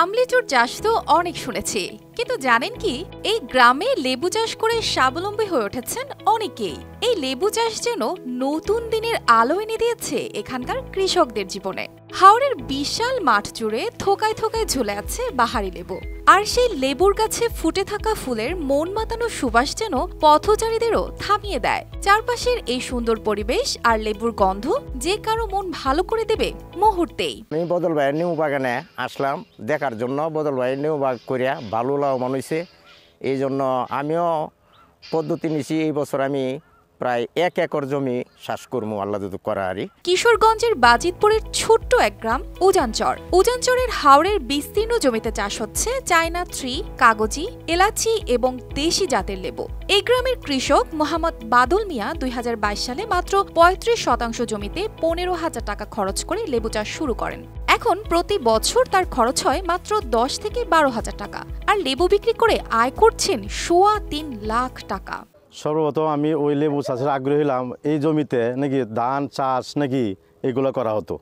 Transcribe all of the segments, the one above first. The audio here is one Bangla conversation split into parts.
আমলিচুর চাষ তো অনেক শুনেছি, কিন্তু জানেন কি এই গ্রামে লেবু চাষ করে স্বাবলম্বী হয়ে উঠেছেন অনেকেই। এই লেবু চাষ যেন নতুন দিনের আলো এনে দিয়েছে এখানকার কৃষকদের জীবনে। হাওরের বিশাল মাঠ জুড়ে থোকায় থোকায় ঝুলে আছে বাহারি লেবু, আর সেই লেবুর গাছে ফুটে থাকা ফুলের মন মাতানো সুবাস যেন পথচারীদেরও থামিয়ে দেয়। চারপাশের এই সুন্দর পরিবেশ আর লেবুর গন্ধ যে কারো মন ভালো করে দেবে মুহূর্তেই। আমি বদল ভাইয়ের নিউ বাগানে আসলাম দেখার জন্য। বদল ভাইয়ের নিউ বাগ করিয়া ভালো লাভবান হয়েছে, এই জন্য আমিও পদ্ধতি নিছি। এই বছর আমি প্রায় 1 একর জমি চাষ করবো আল্লাহ যদি করা আরি। কিশোরগঞ্জের বাজিতপুরের ছোট্ট এক গ্রাম উজানচর। উজানচরের হাওরের বিস্তীর্ণ জমিতে চাষ হচ্ছে চায়না 3, কাগজি, এলাচি এবং দেশি জাতের লেবু। এই গ্রামের কৃষক মোহাম্মদ বাদল মিয়া 2022 সালে মাত্র 35% জমিতে 15,000 টাকা খরচ করে লেবু চাষ শুরু করেন। এখন প্রতি বছর তার খরচ হয় মাত্র 10 থেকে 12,000 টাকা, আর লেবু বিক্রি করে আয় করছেন 3.25 লাখ টাকা। সর্বপ্রথম আমি ওই লেবু চাষের আগ্রহী হলাম, এই জমিতে নাকি ধান চাষ নাকি এগুলো করা হতো।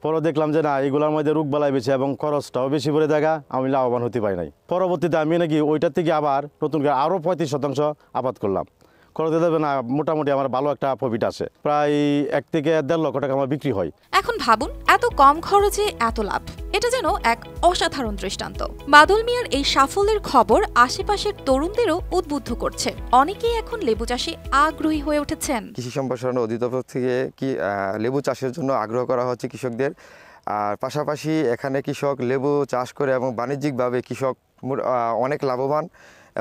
পরে দেখলাম যে না, এগুলোর মধ্যে রোগবালাই বেশি এবং খরচটাও বেশি পড়ে দেখা, আমি লাভবান হতে পারি নাই। পরবর্তীতে আমি নাকি ওইটার থেকে আবার নতুন করে আরও 35% আবাদ করলাম। করতে দেবে না, মোটামুটি আমার ভালো একটা প্রফিট আসে, প্রায় 1 থেকে 1.5 লক্ষ টাকা আমার বিক্রি হয়। এখন ভাবুন, এত কম খরচে এত লাভ, এটা যেন এক অসাধারণ দৃষ্টান্ত। বাদল মিয়ার এই সাফল্যের খবর আশেপাশের তরুণদেরও উদ্বুদ্ধ করছে। অনেকেই এখন লেবু চাষে আগ্রহী হয়ে উঠেছেন। কৃষি সম্প্রসারণ অধিদপ্তর থেকে লেবু চাষের জন্য আগ্রহ করা হচ্ছে কৃষকদের। আর পাশাপাশি এখানে কৃষক লেবু চাষ করে এবং বাণিজ্যিকভাবে কৃষক অনেক লাভবান,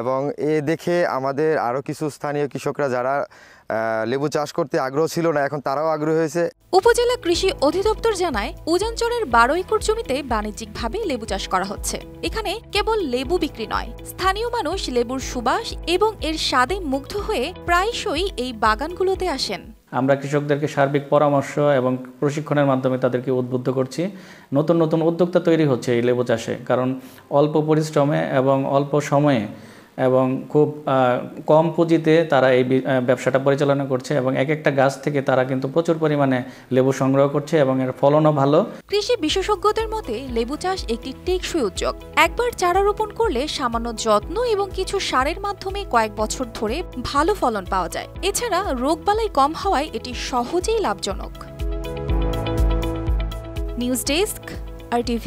এবং এ দেখে আমাদের আরও কিছু স্থানীয় কৃষকরা যারা লেবু চাষ করতে আগ্রহ ছিল না, এখন তারাও আগ্রহী হয়েছে। উপজেলা কৃষি অধিদপ্তর জানায়, উজানচরের 12 একর জমিতে বাণিজ্যিকভাবে লেবু চাষ করা হচ্ছে। এখানে কেবল লেবু বিক্রি নয়, স্থানীয় মানুষ লেবুর সুবাস এবং এর স্বাদে মুগ্ধ হয়ে প্রায়শই এই বাগানগুলোতে আসেন। আমরা কৃষকদেরকে সার্বিক পরামর্শ এবং প্রশিক্ষণের মাধ্যমে তাদেরকে উদ্বুদ্ধ করছি। নতুন নতুন উদ্যোক্তা তৈরি হচ্ছে এই লেবু চাষে, কারণ অল্প পরিশ্রমে এবং অল্প সময়ে এবং খুব কম পুঁজিতে তারা এই ব্যবসাটা পরিচালনা করছে, এবং এক একটা গাছ থেকে তারা কিন্তু প্রচুর পরিমাণে লেবু সংগ্রহ করছে এবং এর ফলনও ভালো। কৃষি বিশেষজ্ঞদের মতে লেবু চাষ একটি টেকসই উদ্যোগ। একবার চারা রোপণ করলে সামান্য যত্ন এবং কিছু সারের মাধ্যমে কয়েক বছর ধরে ভালো ফলন পাওয়া যায়। এছাড়া রোগবালাই কম হওয়ায় এটি সহজেই লাভজনক। News desk, RTV।